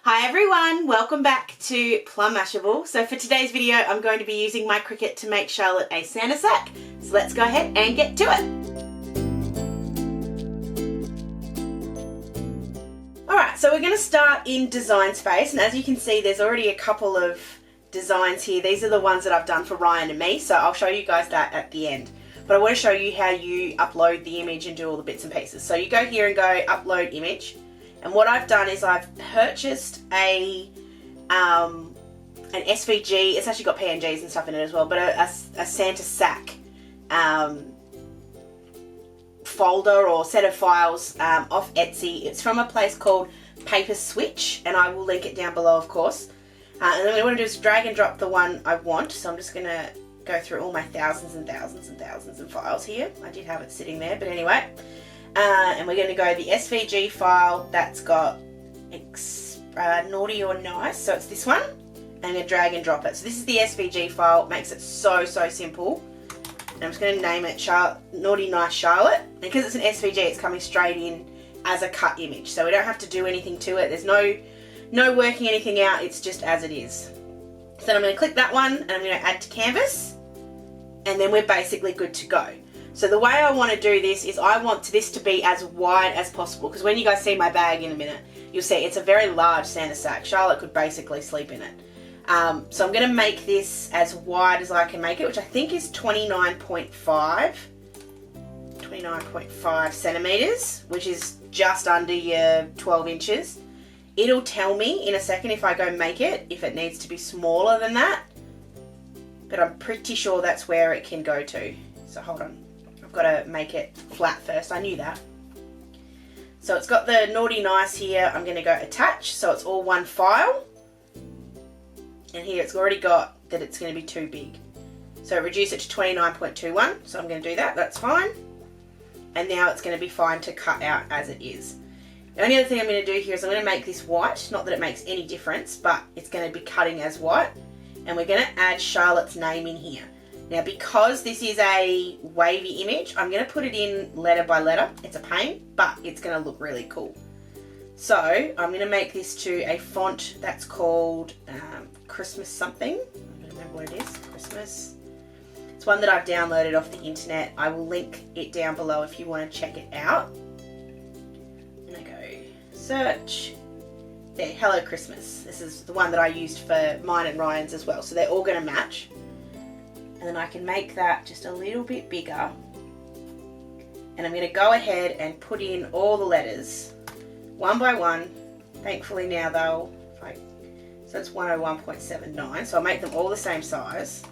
Hi everyone, welcome back to Plum Mashable. So for today's video I'm going to be using my Cricut to make Charlotte a Santa sack. So let's go ahead and get to it. Alright, so we're going to start in design space, and as you can see there's already a couple of designs here. These are the ones that I've done for Ryan and me, so I'll show you guys that at the end. But I want to show you how you upload the image and do all the bits and pieces. So you go here and go upload image. And what I've done is I've purchased an SVG, it's actually got PNGs and stuff in it as well, but a Santa sack folder or set of files off Etsy. It's from a place called PaperSwitchh, and I will link it down below, of course. And then what I want to do is drag and drop the one I want. So I'm just going to go through all my thousands and thousands and thousands of files here. I did have it sitting there, but anyway. And we're going to go the SVG file that's got naughty or nice, so it's this one. And I'm going to drag and drop it. So this is the SVG file. It makes it so simple. And I'm just going to name it Naughty Nice Charlotte. And because it's an SVG, it's coming straight in as a cut image. So we don't have to do anything to it. There's no working anything out. It's just as it is. So then I'm going to click that one and I'm going to add to canvas. And then we're basically good to go. So the way I want to do this is I want this to be as wide as possible, because when you guys see my bag in a minute, you'll see it's a very large Santa sack. Charlotte could basically sleep in it. So I'm going to make this as wide as I can make it, which I think is 29.5 centimeters, which is just under your 12 inches. It'll tell me in a second if I go make it, if it needs to be smaller than that, but I'm pretty sure that's where it can go to. So hold on. Got to make it flat first. I knew that. So it's got the naughty nice here. I'm going to go attach, so it's all one file. And here it's already got that it's going to be too big. So reduce it to 29.21. So I'm going to do that. That's fine. And now it's going to be fine to cut out as it is. The only other thing I'm going to do here is I'm going to make this white. Not that it makes any difference, but it's going to be cutting as white. And we're going to add Charlotte's name in here. Now, because this is a wavy image, I'm going to put it in letter by letter. It's a pain, but it's going to look really cool. So I'm going to make this to a font that's called Christmas something. I don't remember what it is. Christmas. It's one that I've downloaded off the internet. I will link it down below if you want to check it out. And I go search. There, Hello Christmas. This is the one that I used for mine and Ryan's as well. So they're all going to match. And then I can make that just a little bit bigger. And I'm going to go ahead and put in all the letters one by one. Thankfully now though, so it's 101.79. So I'll make them all the same size.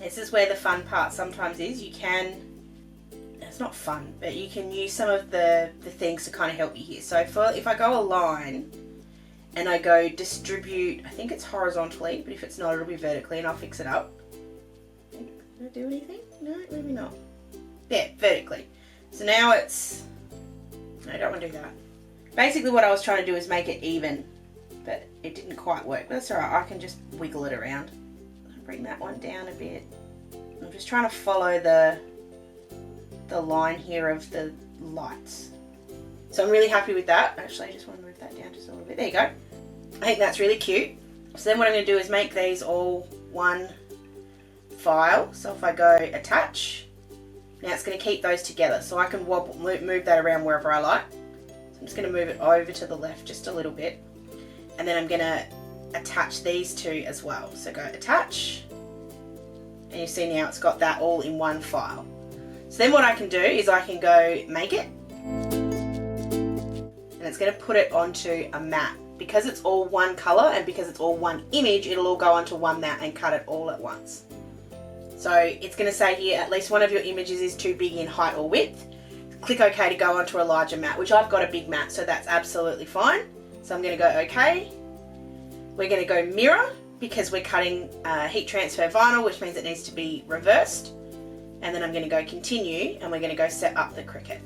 This is where the fun part sometimes is. You can, it's not fun, but you can use some of the things to kind of help you here. So if I go a line and I go distribute, I think it's horizontally, but if it's not, it'll be vertically, and I'll fix it up. Did I do anything? No, maybe not. Yeah, vertically. So now it's, no, I don't want to do that. Basically what I was trying to do is make it even, but it didn't quite work. But that's alright, I can just wiggle it around. Bring that one down a bit. I'm just trying to follow the line here of the lights. So I'm really happy with that. Actually, I just want to move that down just a little bit. There you go. I think that's really cute. So then what I'm going to do is make these all one file. So if I go attach, now it's going to keep those together. So I can move that around wherever I like. So I'm just going to move it over to the left just a little bit. And then I'm going to attach these two as well. So go attach, and you see now it's got that all in one file. So then what I can do is I can go make it, and it's going to put it onto a mat. Because it's all one color and because it's all one image, it'll all go onto one mat and cut it all at once. So it's going to say here at least one of your images is too big in height or width. Click OK to go onto a larger mat, which I've got a big mat, so that's absolutely fine. So I'm going to go OK. We're going to go mirror because we're cutting heat transfer vinyl, which means it needs to be reversed. and then I'm going to go continue, and we're going to go set up the Cricut.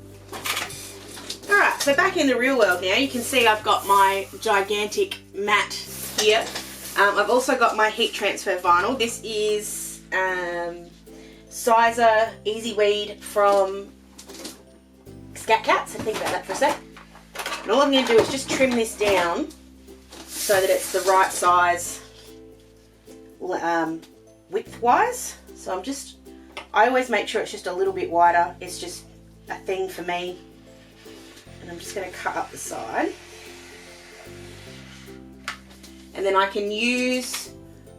Alright, so back in the real world now, you can see I've got my gigantic mat here. I've also got my heat transfer vinyl. This is Siser EasyWeed from Scat Cats, so think about that for a sec. And all I'm going to do is just trim this down so that it's the right size width-wise. So I always make sure it's just a little bit wider. It's just a thing for me. And I'm just going to cut up the side. And then I can use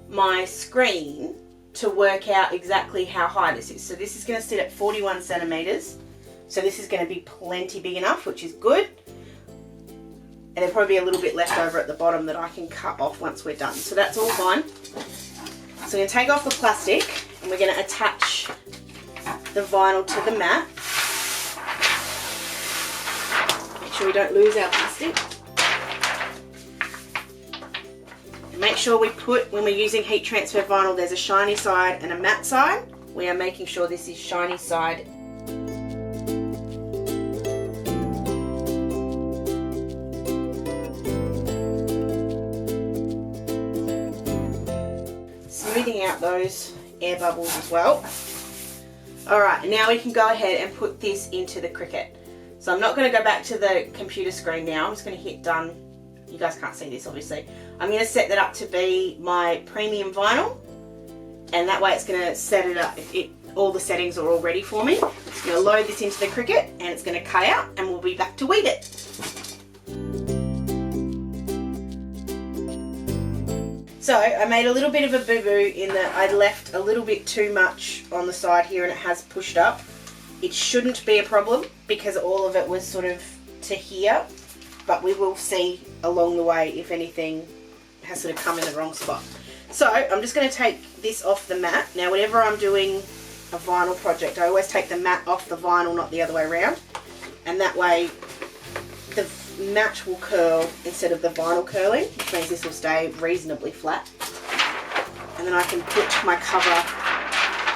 my screen to work out exactly how high this is. So this is going to sit at 41 centimeters. So this is going to be plenty big enough, which is good. And there'll probably be a little bit left over at the bottom that I can cut off once we're done. So that's all fine. So I'm going to take off the plastic and we're going to attach the vinyl to the mat. Make sure we don't lose our plastic. And make sure we put, when we're using heat transfer vinyl, there's a shiny side and a matte side. We are making sure this is shiny side. Smoothing out those air bubbles as well. Alright, now we can go ahead and put this into the Cricut. So I'm not going to go back to the computer screen now. I'm just going to hit done. You guys can't see this obviously. I'm going to set that up to be my premium vinyl, and that way it's going to set it up. All the settings are all ready for me. I'm just going to load this into the Cricut and it's going to cut out, and we'll be back to weed it. So I made a little bit of a boo-boo in that I left a little bit too much on the side here and it has pushed up. It shouldn't be a problem because all of it was sort of to here, but we will see along the way if anything has sort of come in the wrong spot. So I'm just going to take this off the mat. Now whenever I'm doing a vinyl project, I always take the mat off the vinyl, not the other way around, and that way the mat will curl instead of the vinyl curling, which means this will stay reasonably flat. And then I can put my cover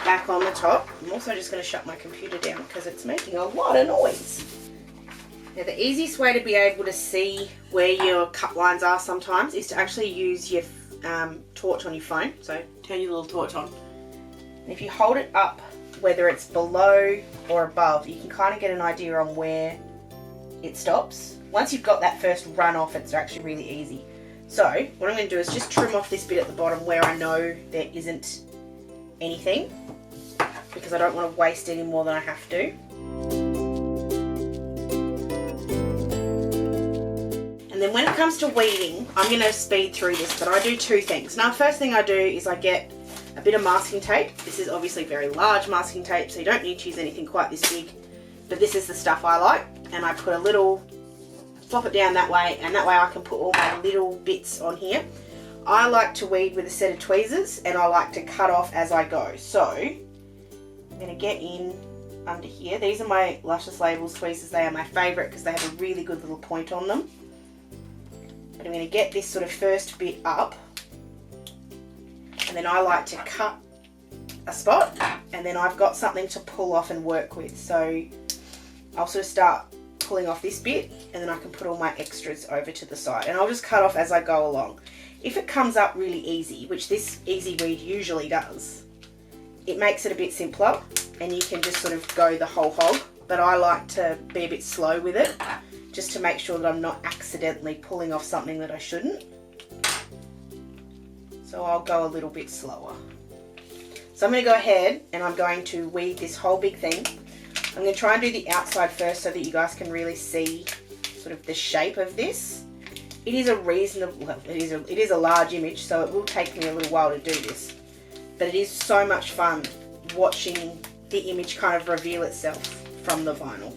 back on the top. I'm also just going to shut my computer down because it's making a lot of noise. Now the easiest way to be able to see where your cut lines are sometimes is to actually use your torch on your phone. So turn your little torch on. And if you hold it up, whether it's below or above, you can kind of get an idea on where it stops. Once you've got that first run off, it's actually really easy. So what I'm going to do is just trim off this bit at the bottom where I know there isn't anything, because I don't want to waste any more than I have to. And then when it comes to weeding, I'm going to speed through this, but I do two things. Now, first thing I do is I get a bit of masking tape. This is obviously very large masking tape, so you don't need to use anything quite this big, but this is the stuff I like. And I put a little, flop it down that way, and that way I can put all my little bits on here. I like to weed with a set of tweezers, and I like to cut off as I go. So I'm going to get in under here. These are my Luscious Labels tweezers. They are my favourite because they have a really good little point on them. But I'm going to get this sort of first bit up, and then I like to cut a spot, and then I've got something to pull off and work with. So I'll sort of start pulling off this bit, and then I can put all my extras over to the side, and I'll just cut off as I go along. If it comes up really easy, which this EasyWeed usually does, it makes it a bit simpler and you can just sort of go the whole hog, but I like to be a bit slow with it just to make sure that I'm not accidentally pulling off something that I shouldn't. So I'll go a little bit slower. So I'm going to go ahead and I'm going to weed this whole big thing. I'm going to try and do the outside first so that you guys can really see sort of the shape of this. It is a reasonable, well, it is a large image, so it will take me a little while to do this. But it is so much fun watching the image kind of reveal itself from the vinyl.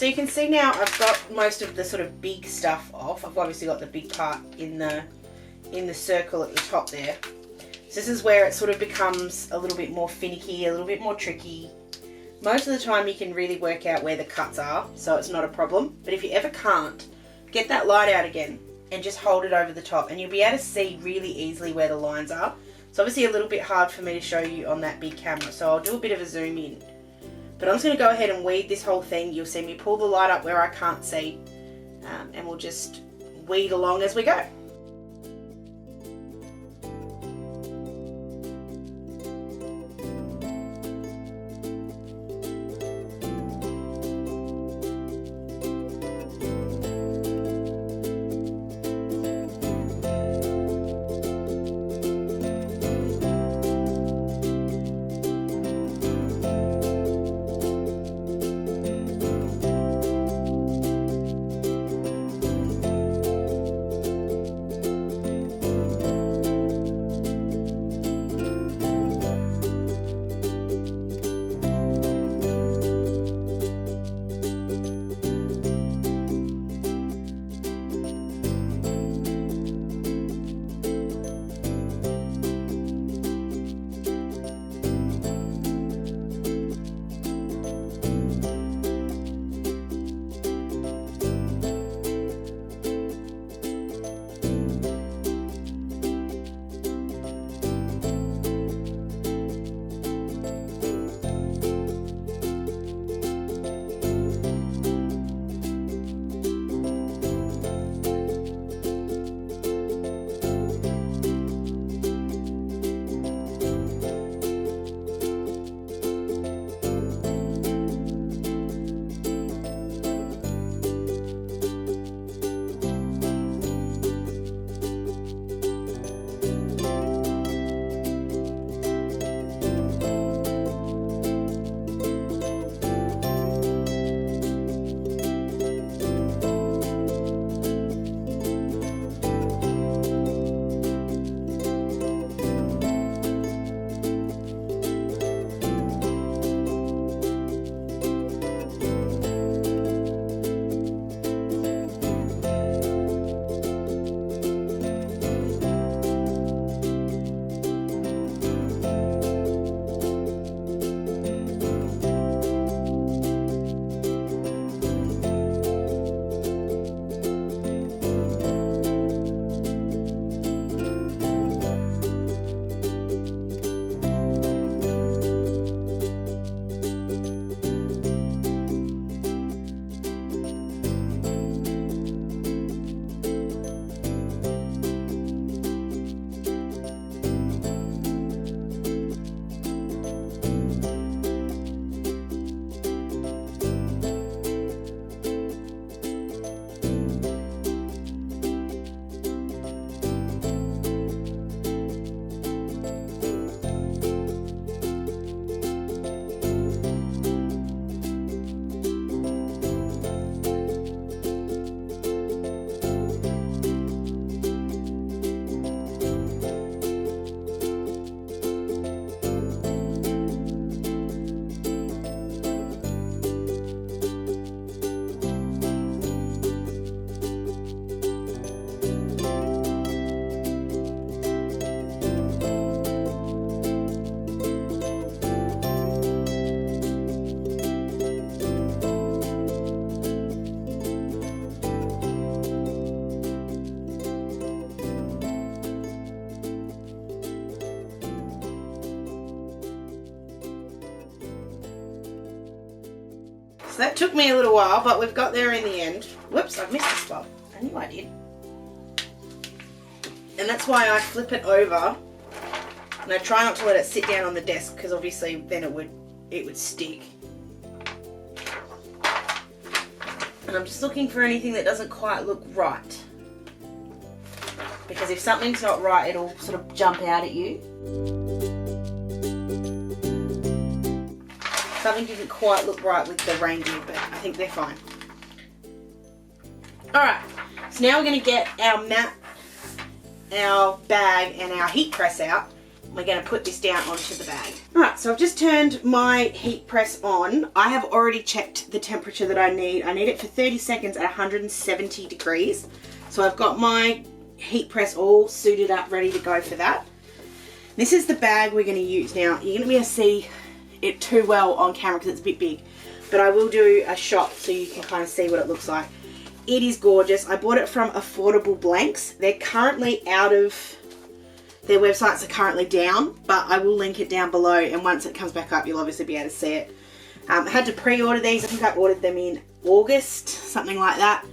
So you can see now I've got most of the sort of big stuff off. I've obviously got the big part in the circle at the top there. So this is where it sort of becomes a little bit more finicky, a little bit more tricky. Most of the time you can really work out where the cuts are, so it's not a problem. But if you ever can't, get that light out again and just hold it over the top and you'll be able to see really easily where the lines are. It's obviously a little bit hard for me to show you on that big camera, so I'll do a bit of a zoom in. But I'm just going to go ahead and weed this whole thing. You'll see me pull the light up where I can't see, and we'll just weed along as we go. So that took me a little while, but we've got there in the end. Whoops, I've missed a spot. I knew I did. And that's why I flip it over, and I try not to let it sit down on the desk, because obviously then it would stick. And I'm just looking for anything that doesn't quite look right, because if something's not right, it'll sort of jump out at you. Something didn't quite look right with the reindeer, but I think they're fine. Alright, so now we're going to get our mat, our bag and our heat press out, we're going to put this down onto the bag. Alright, so I've just turned my heat press on. I have already checked the temperature that I need. I need it for 30 seconds at 170 degrees. So I've got my heat press all suited up, ready to go for that. This is the bag we're going to use. Now, you're going to be able to see it too well on camera because it's a bit big. But I will do a shot so you can kind of see what it looks like. It is gorgeous. I bought it from Affordable Blanks. They're currently out of... Their websites are currently down, but I will link it down below, and once it comes back up, you'll obviously be able to see it. I had to pre-order these. I think I ordered them in August, something like that.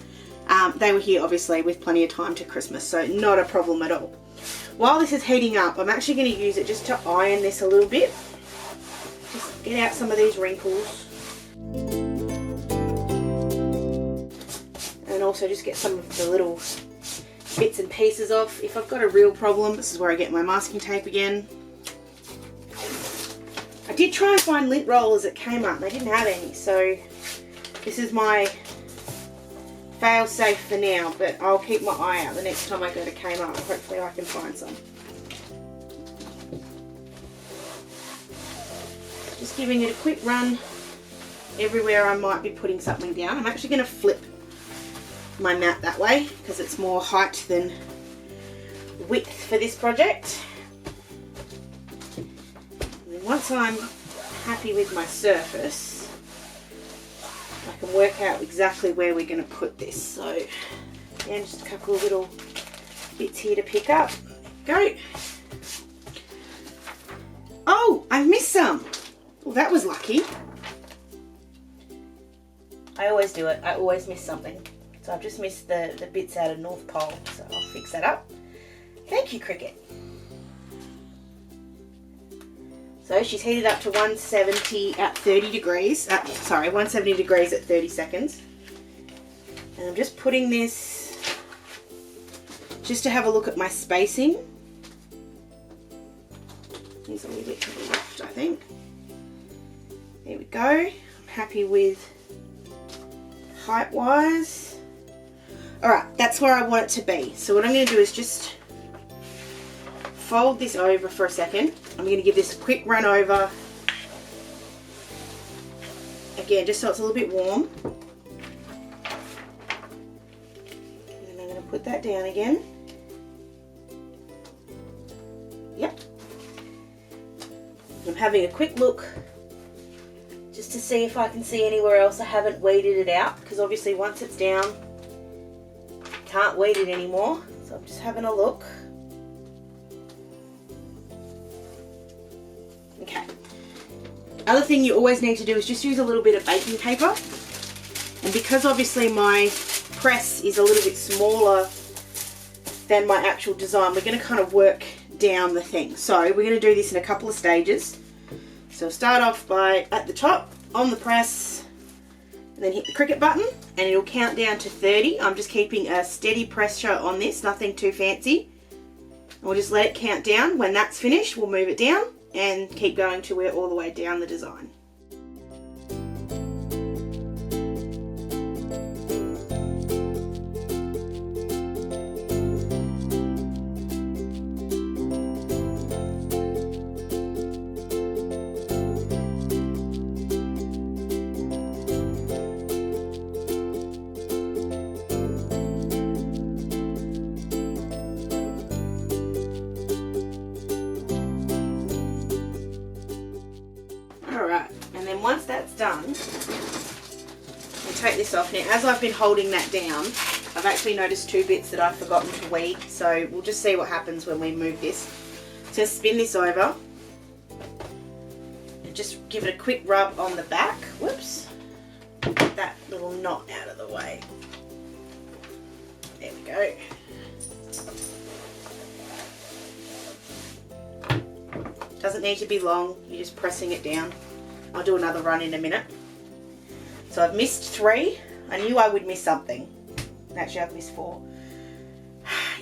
They were here, obviously, with plenty of time to Christmas, so not a problem at all. While this is heating up, I'm actually going to use it just to iron this a little bit. Just get out some of these wrinkles. And also just get some of the little bits and pieces off. If I've got a real problem, this is where I get my masking tape again. I did try and find lint rollers at Kmart and they didn't have any, so this is my fail safe for now, but I'll keep my eye out the next time I go to Kmart. Hopefully I can find some. Just giving it a quick run everywhere I might be putting something down. I'm actually going to flip my mat that way because it's more height than width for this project. And then once I'm happy with my surface, I can work out exactly where we're going to put this. So again, just a couple of little bits here to pick up. Go. Oh, I've missed some. Well, that was lucky. I always do it. I always miss something. So I've just missed the bits out of North Pole, so I'll fix that up. Thank you, Cricut. So she's heated up to 170 at 30 degrees. 170 degrees at 30 seconds. And I'm just putting this just to have a look at my spacing. There's a little bit to the left, I think. There we go. I'm happy with height-wise. Alright, that's where I want it to be. So what I'm going to do is just fold this over for a second. I'm going to give this a quick run over. Again, just so it's a little bit warm. And then I'm going to put that down again. Yep. I'm having a quick look just to see if I can see anywhere else I haven't weeded it out, because obviously once it's down, can't weed it anymore. So I'm just having a look. Okay. Other thing you always need to do is just use a little bit of baking paper. And because obviously my press is a little bit smaller than my actual design, we're going to kind of work down the thing. So we're going to do this in a couple of stages. So start off by at the top on the press, and then hit the Cricut button and it'll count down to 30. I'm just keeping a steady pressure on this, nothing too fancy. And we'll just let it count down. When that's finished, we'll move it down and keep going till we're all the way down the design. Once that's done, I'll take this off. Now, as I've been holding that down, I've actually noticed two bits that I've forgotten to weed, so we'll just see what happens when we move this. So spin this over and just give it a quick rub on the back. Whoops. Get that little knot out of the way. There we go. Doesn't need to be long, you're just pressing it down. I'll do another run in a minute. So I've missed 3. I knew I would miss something. Actually, I've missed 4.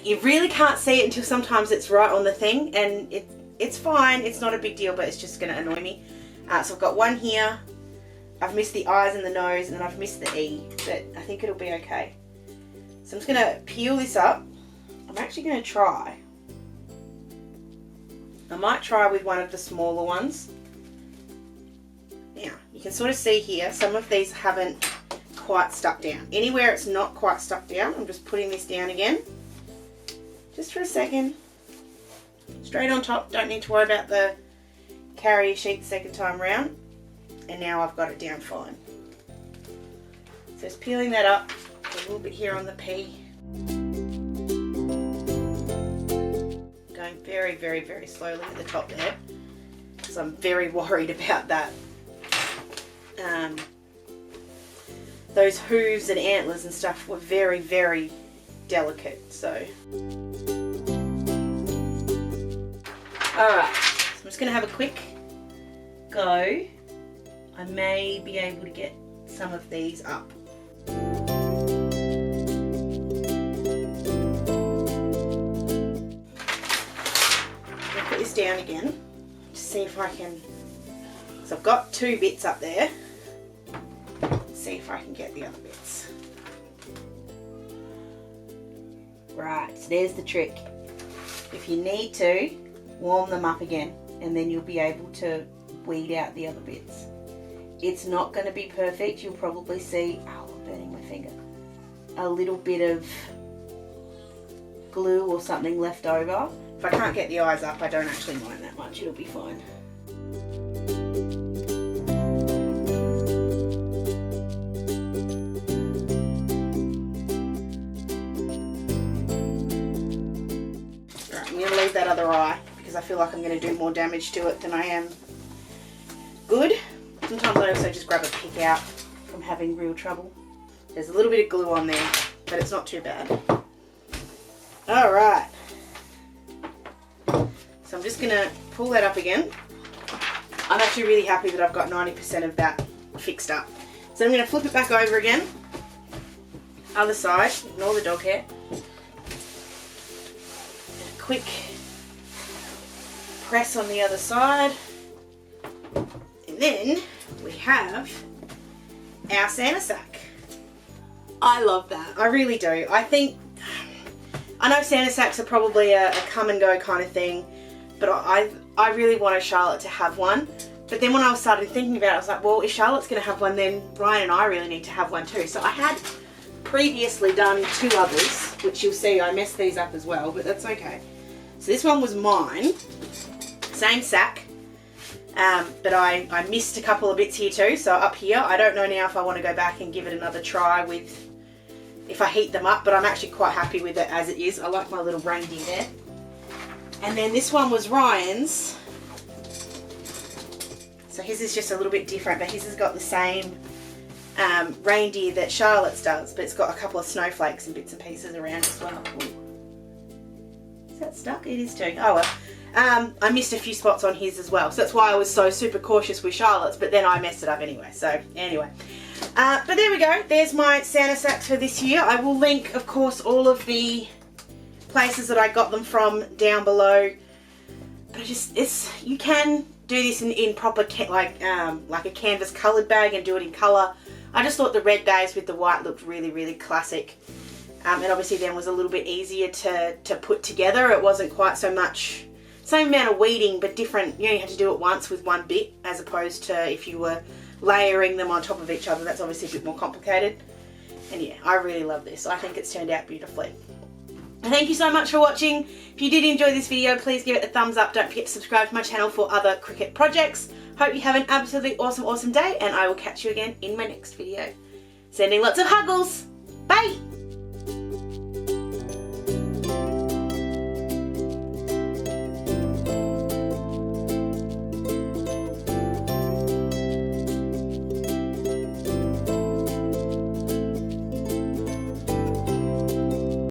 You really can't see it until sometimes it's right on the thing, and it's fine. It's not a big deal, but it's just going to annoy me. So I've got 1 here. I've missed the eyes and the nose, and I've missed the E, but I think it'll be okay. So I'm just going to peel this up. I'm actually going to try I might try with one of the smaller ones. Now, you can sort of see here, some of these haven't quite stuck down. Anywhere it's not quite stuck down, I'm just putting this down again. Just for a second. Straight on top, don't need to worry about the carrier sheet the second time round. And now I've got it down fine. So just peeling that up, a little bit here on the P. Going very, very, very slowly at the top there, because I'm very worried about that. Those hooves and antlers and stuff were very, very delicate, so. Alright, so I'm just going to have a quick go. I may be able to get some of these up. I'll put this down again to see if I can. So I've got 2 bits up there. Let's see if I can get the other bits. Right, so there's the trick. If you need to, warm them up again, and then you'll be able to weed out the other bits. It's not going to be perfect. You'll probably see, oh, I'm burning my finger, a little bit of glue or something left over. If I can't get the eyes up, I don't actually mind that much. It'll be fine. Alright, I'm going to leave that other eye because I feel like I'm going to do more damage to it than I am good. Sometimes I also just grab a pick out from having real trouble. There's a little bit of glue on there, but it's not too bad. Alright. So I'm just going to pull that up again. I'm actually really happy that I've got 90% of that fixed up. So I'm going to flip it back over again. Other side, ignore the dog hair. And a quick press on the other side. And then we have our Santa sack. I love that. I really do. I know Santa sacks are probably a come and go kind of thing, but I really wanted Charlotte to have one. But then when I started thinking about it, I was like, well, if Charlotte's going to have one, then Ryan and I really need to have one too. So I had previously done 2 others, which you'll see I messed these up as well, but that's okay. So this one was mine, same sack, but I missed a couple of bits here too. So up here, I don't know now if I want to go back and give it another try with, if I heat them up, but I'm actually quite happy with it as it is. I like my little reindeer there. And then this one was Ryan's. So his is just a little bit different, but his has got the same reindeer that Charlotte's does, but it's got a couple of snowflakes and bits and pieces around as well. Ooh. Is that stuck? It is too. Oh well. I missed a few spots on his as well, so that's why I was so super cautious with Charlotte's, but then I messed it up anyway. So anyway. But there we go. There's my Santa sacks for this year. I will link, of course, all of the places that I got them from down below. But you can do this in proper like a canvas coloured bag and do it in colour. I just thought the red bags with the white looked really, really classic. And obviously then was a little bit easier to put together. It wasn't quite so much, same amount of weeding, but different. You had to do it once with one bit, as opposed to if you were layering them on top of each other. That's obviously a bit more complicated. And yeah, I really love this. I think it's turned out beautifully. Thank you so much for watching. If you did enjoy this video, please give it a thumbs up. Don't forget to subscribe to my channel for other Cricut projects. Hope you have an absolutely awesome, awesome day, and I will catch you again in my next video. Sending lots of huggles. Bye!